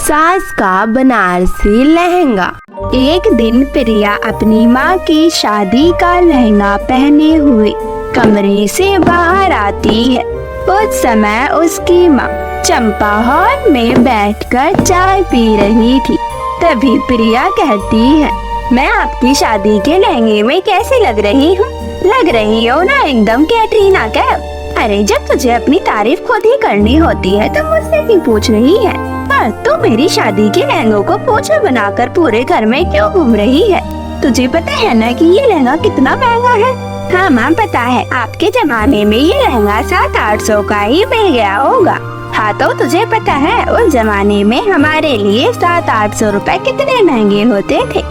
सास का बनारसी लहंगा। एक दिन प्रिया अपनी माँ की शादी का लहंगा पहने हुए कमरे से बाहर आती है। उस समय उसकी माँ चंपा हॉल में बैठकर चाय पी रही थी। तभी प्रिया कहती है, मैं आपकी शादी के लहंगे में कैसी लग रही हूँ? लग रही हो ना एकदम कैटरीना कैफ। अरे जब तुझे अपनी तारीफ खुद ही करनी होती है तो मुझसे क्यों पूछ रही है? पर तू मेरी शादी के लहंगों को पोछा बनाकर पूरे घर में क्यों घूम रही है? तुझे पता है ना कि ये लहंगा कितना महंगा है? हाँ माँ पता है, आपके जमाने में ये लहंगा 700-800 का ही मिल गया होगा। हाँ तो तुझे पता है उस जमाने में हमारे लिए 700-800 रुपए कितने महंगे होते थे।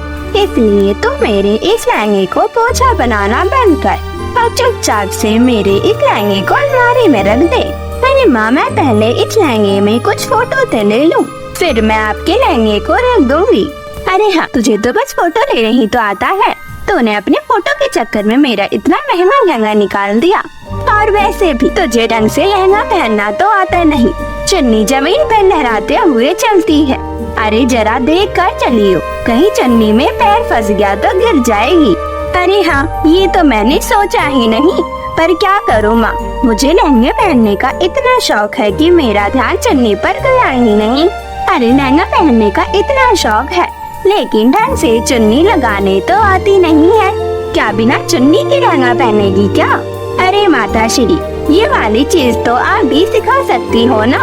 इसलिए तू मेरे इस लहंगे को पोछा बनाना बंद कर और चुपचाप से मेरे इस लहंगे को अलमारी में रख दे। अरे माँ मैं पहले इस लहंगे में कुछ फोटो तो ले लूं, फिर मैं आपके लहंगे को रख दूंगी। अरे हाँ तुझे तो बस फोटो लेने ही तो आता है। तूने अपने फोटो के चक्कर में मेरा इतना महंगा लहंगा निकाल दिया। और वैसे भी तुझे ढंग से लहंगा पहनना तो आता नहीं, चुन्नी जमीन पर लहराते हुए चलती है। अरे जरा देख कर चलियो, कहीं चुन्नी में पैर फंस गया तो गिर जाएगी। अरे हाँ ये तो मैंने सोचा ही नहीं, पर क्या करूँ माँ, मुझे लहंगे पहनने का इतना शौक है कि मेरा ध्यान चुन्नी पर गया ही नहीं। अरे लहंगा पहनने का इतना शौक है लेकिन ढंग से चुन्नी लगाने तो आती नहीं है। क्या बिना चुन्नी के लहंगा पहनेगी क्या? अरे माता श्री, ये वाली चीज तो आप भी सिखा सकती हो ना,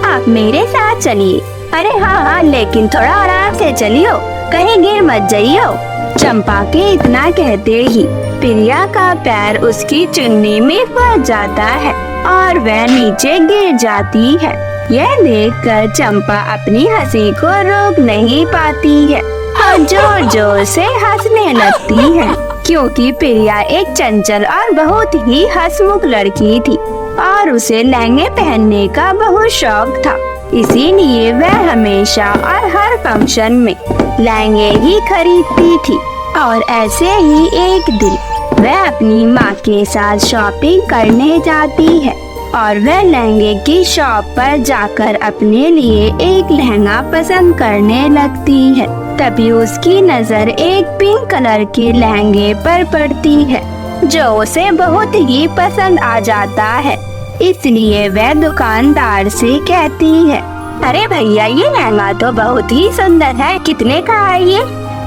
आप मेरे साथ चलिए। अरे हाँ लेकिन थोड़ा आराम से चलियो, कहीं गिर मत जाइयो। चंपा के इतना कहते ही प्रिया का पैर उसकी चुन्नी में फंस जाता है और वह नीचे गिर जाती है। यह देखकर चंपा अपनी हंसी को रोक नहीं पाती है और जोर जोर से हंसने लगती है, क्योंकि प्रिया एक चंचल और बहुत ही हंसमुख लड़की थी और उसे लहंगे पहनने का बहुत शौक था। इसीलिए वह हमेशा और हर फंक्शन में लहंगे ही खरीदती थी। और ऐसे ही एक दिन वह अपनी माँ के साथ शॉपिंग करने जाती है और वह लहंगे की शॉप पर जाकर अपने लिए एक लहंगा पसंद करने लगती है। तभी उसकी नजर एक पिंक कलर के लहंगे पर पड़ती है जो उसे बहुत ही पसंद आ जाता है। इसलिए वह दुकानदार से कहती है, अरे भैया ये लहंगा तो बहुत ही सुंदर है, कितने का है ये?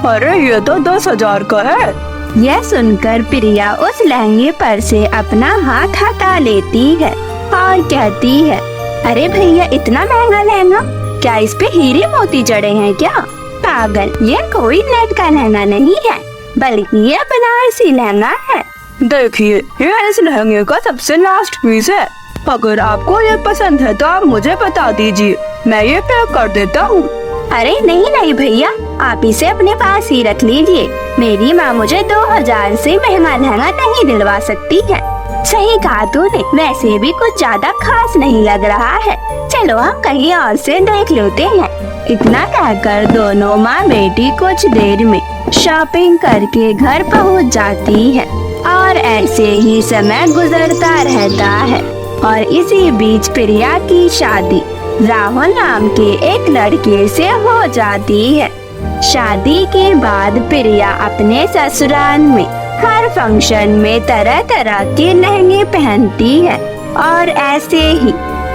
अरे ये तो 10,000 का है। यह सुनकर प्रिया उस लहंगे पर से अपना हाथ हटा लेती है और कहती है, अरे भैया इतना महंगा लहंगा, क्या इस पे हीरे मोती जड़े हैं क्या? पागल, ये कोई नेट का लहंगा नहीं है बल्कि ये बनारसी लहंगा है। देखिए ये इस लहंगे का सबसे लास्ट पीस है, अगर आपको ये पसंद है तो आप मुझे बता दीजिए, मैं ये पैक कर देता हूँ। अरे नहीं भैया, आप इसे अपने पास ही रख लीजिए, मेरी माँ मुझे 2000 से महंगा लहंगा नहीं दिलवा सकती है। सही कहा तूने, वैसे भी कुछ ज्यादा खास नहीं लग रहा है, चलो हम कहीं और से देख लेते हैं। इतना कहकर दोनों माँ बेटी कुछ देर में शॉपिंग करके घर पहुँच जाती है और ऐसे ही समय गुजरता रहता है। और इसी बीच प्रिया की शादी राहुल नाम के एक लड़के से हो जाती है। शादी के बाद प्रिया अपने ससुराल में हर फंक्शन में तरह तरह के लहंगे पहनती है। और ऐसे ही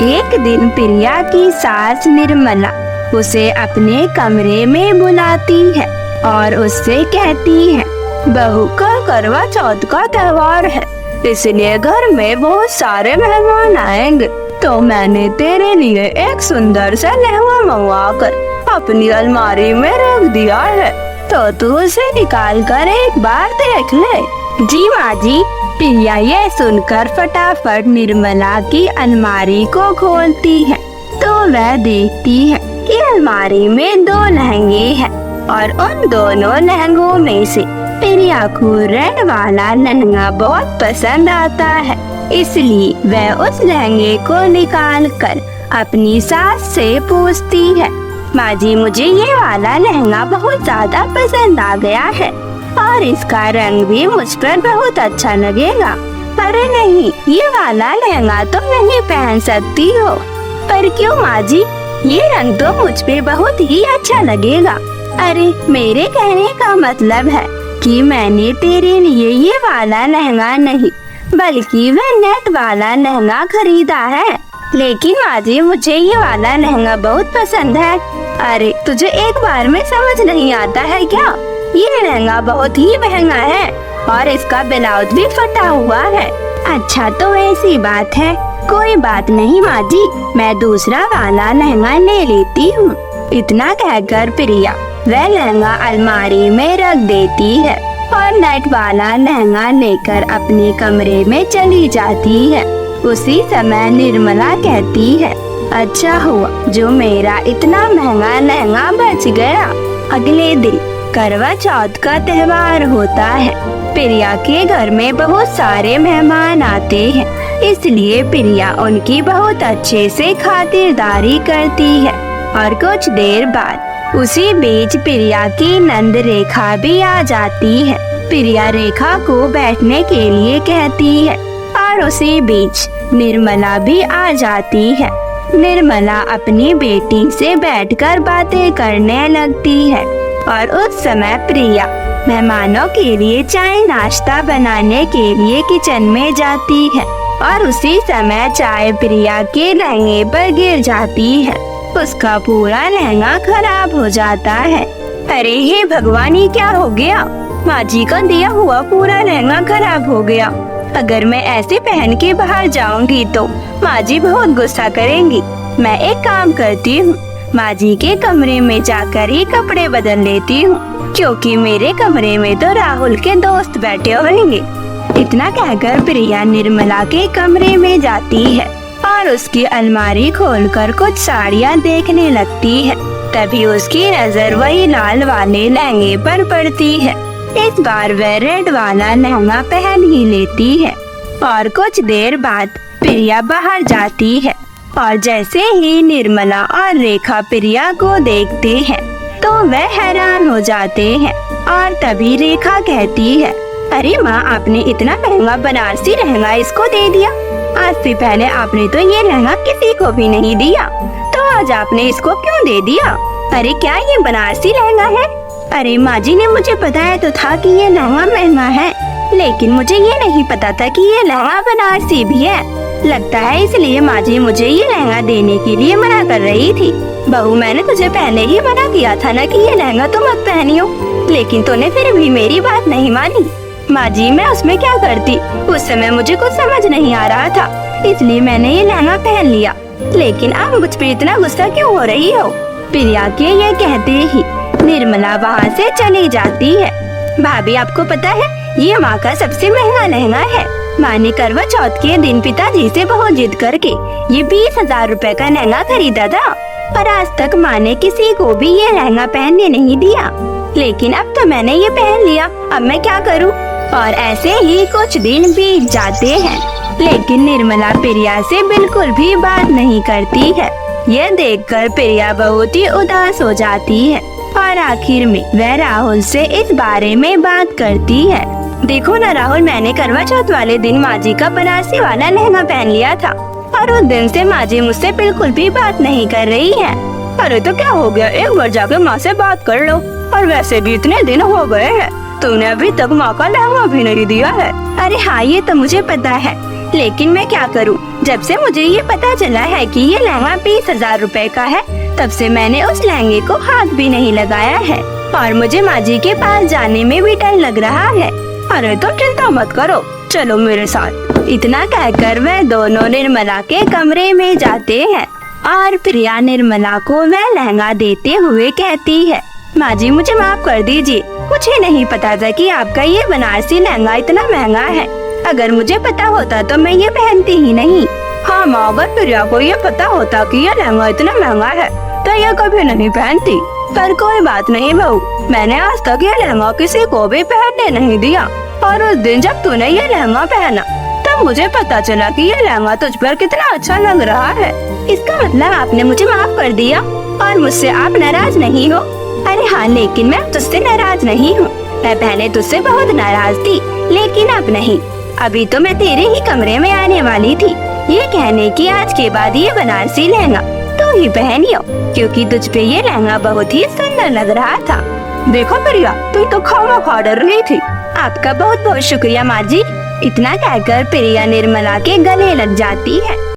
एक दिन प्रिया की सास निर्मला उसे अपने कमरे में बुलाती है और उससे कहती है, बहू का करवा चौथ का त्योहार है, इसलिए घर में बहुत सारे मेहमान आएंगे, तो मैंने तेरे लिए एक सुंदर सा लहंगा मंगवा कर अपनी अलमारी में रख दिया है, तो तू उसे निकाल कर एक बार देख ले। जी माँ जी। प्रिया ये सुनकर फटाफट निर्मला की अलमारी को खोलती है तो वह देखती है कि अलमारी में 2 लहंगे हैं और उन दोनों लहंगों में से प्रिया को रेड वाला लहंगा बहुत पसंद आता है। इसलिए वह उस लहंगे को निकाल कर अपनी सास से पूछती है, माँ जी मुझे ये वाला लहंगा बहुत ज्यादा पसंद आ गया है और इसका रंग भी मुझ पर बहुत अच्छा लगेगा। अरे नहीं, ये वाला लहंगा तो नहीं पहन सकती हो। पर क्यों माँ जी? ये रंग तो मुझ पे बहुत ही अच्छा लगेगा। अरे मेरे कहने का मतलब है कि मैंने तेरे लिए ये वाला लहंगा नहीं बल्कि वह नेट वाला लहंगा खरीदा है। लेकिन माँ जी मुझे ये वाला लहंगा बहुत पसंद है। अरे तुझे एक बार में समझ नहीं आता है क्या? ये लहंगा बहुत ही महंगा है और इसका ब्लाउज भी फटा हुआ है। अच्छा तो ऐसी बात है, कोई बात नहीं माँ जी, मैं दूसरा वाला लहंगा ले लेती हूँ। इतना कहकर प्रिया वह लहंगा अलमारी में रख देती है और नेट वाला लहंगा लेकर अपने कमरे में चली जाती है। उसी समय निर्मला कहती है, अच्छा हुआ जो मेरा इतना महंगा लहंगा बच गया। अगले दिन करवा चौथ का त्योहार होता है। प्रिया के घर में बहुत सारे मेहमान आते हैं, इसलिए प्रिया उनकी बहुत अच्छे से खातिरदारी करती है। और कुछ देर बाद उसी बीच प्रिया की नंद रेखा भी आ जाती है। प्रिया रेखा को बैठने के लिए कहती है और उसी बीच निर्मला भी आ जाती है। निर्मला अपनी बेटी से बैठकर बातें करने लगती है और उस समय प्रिया मेहमानों के लिए चाय नाश्ता बनाने के लिए किचन में जाती है और उसी समय चाय प्रिया के लहंगे पर गिर जाती है। उसका पूरा लहंगा खराब हो जाता है। अरे हे भगवान, ये क्या हो गया? माँ जी का दिया हुआ पूरा लहंगा खराब हो गया। अगर मैं ऐसे पहन के बाहर जाऊंगी तो माँ जी बहुत गुस्सा करेंगी। मैं एक काम करती हूँ, माँ जी के कमरे में जाकर ही कपड़े बदल लेती हूँ, क्योंकि मेरे कमरे में तो राहुल के दोस्त बैठे होंगे। इतना कहकर प्रिया निर्मला के कमरे में जाती है और उसकी अलमारी खोलकर कुछ साड़ियाँ देखने लगती है। तभी उसकी नजर वही लाल वाले लहंगे पर पड़ती है। इस बार वह रेड वाला लहंगा पहन ही लेती है और कुछ देर बाद प्रिया बाहर जाती है और जैसे ही निर्मला और रेखा प्रिया को देखते हैं तो वह हैरान हो जाते हैं। और तभी रेखा कहती है, अरे माँ, आपने इतना महंगा बनारसी लहंगा इसको दे दिया। आज से पहले आपने तो ये लहंगा किसी को भी नहीं दिया, तो आज आपने इसको क्यों दे दिया? अरे क्या ये बनारसी लहंगा है? अरे माँ जी ने मुझे बताया तो था कि ये लहंगा महंगा है, लेकिन मुझे ये नहीं पता था कि ये लहंगा बनारसी भी है। लगता है इसलिए माँ जी मुझे ये लहंगा देने के लिए मना कर रही थी। बहू, मैंने तुझे पहले ही मना किया था ना कि ये लहंगा तुम मत पहनियो, लेकिन तूने फिर भी मेरी बात नहीं मानी। माँ जी, मैं उसमें क्या करती? उस समय मुझे कुछ समझ नहीं आ रहा था, इसलिए मैंने ये लहंगा पहन लिया। लेकिन आप मुझ पर इतना गुस्सा क्यों हो रही हो? प्रिया के ये कहते ही निर्मला वहाँ से चली जाती है। भाभी, आपको पता है ये माँ का सबसे महंगा लहंगा है। माँ ने करवा चौथ के दिन पिताजी से बहुत जिद करके ये 20,000 रुपए का लहंगा खरीदा था और आज तक माँ ने किसी को भी ये लहंगा पहनने नहीं दिया। लेकिन अब तो मैंने ये पहन लिया, अब मैं क्या करूँ? और ऐसे ही कुछ दिन बीत जाते हैं, लेकिन निर्मला प्रिया से बिल्कुल भी बात नहीं करती है। यह देखकर प्रिया बहुत ही उदास हो जाती है और आखिर में वह राहुल से इस बारे में बात करती है। देखो ना राहुल, मैंने करवा चौथ वाले दिन माँ जी का बनारसी वाला लहंगा पहन लिया था और उस दिन से माँ जी मुझसे बिल्कुल भी बात नहीं कर रही है। अरे तो क्या हो गया, एक बार जाकर माँ से बात कर लो। और वैसे भी इतने दिन हो गए हैं, तुमने अभी तक माँ का लहंगा भी नहीं दिया है। अरे हाँ, ये तो मुझे पता है, लेकिन मैं क्या करूँ? जब से मुझे ये पता चला है कि ये लहंगा 20,000 रुपए का है, तब से मैंने उस लहंगे को हाथ भी नहीं लगाया है और मुझे माँ जी के पास जाने में भी डर लग रहा है। अरे तो चिंता मत करो, चलो मेरे साथ। इतना कहकर वह दोनों निर्मला के कमरे में जाते हैं और प्रिया निर्मला को वह लहंगा देते हुए कहती है, माँ जी मुझे माफ कर दीजिए, मुझे नहीं पता था कि आपका ये बनारसी लहंगा इतना महंगा है। अगर मुझे पता होता तो मैं ये पहनती ही नहीं। हाँ माँ, अगर प्रिया को ये पता होता कि ये लहंगा इतना महंगा है तो ये कभी नहीं पहनती। पर कोई बात नहीं बहू, मैंने आज तक ये लहंगा किसी को भी पहनने नहीं दिया और उस दिन जब तूने ये लहंगा पहना तब मुझे पता चला कि ये लहंगा तुझ पर कितना अच्छा लग रहा है। इसका मतलब आपने मुझे माफ कर दिया और मुझसे आप नाराज नहीं हो? अरे हाँ, लेकिन मैं तुझसे नाराज नहीं हूँ। मैं पहले तुझसे बहुत नाराज थी, लेकिन अब नहीं। अभी तो मैं तेरे ही कमरे में आने वाली थी ये कहने की आज के बाद ये बनारसी लहंगा तू ही पहनियो, क्योंकि तुझ पे ये लहंगा बहुत ही सुंदर लग रहा था। देखो प्रिया, तू तो खामा डर रही थी। आपका बहुत बहुत शुक्रिया माँ जी। इतना कहकर प्रिया निर्मला के गले लग जाती है।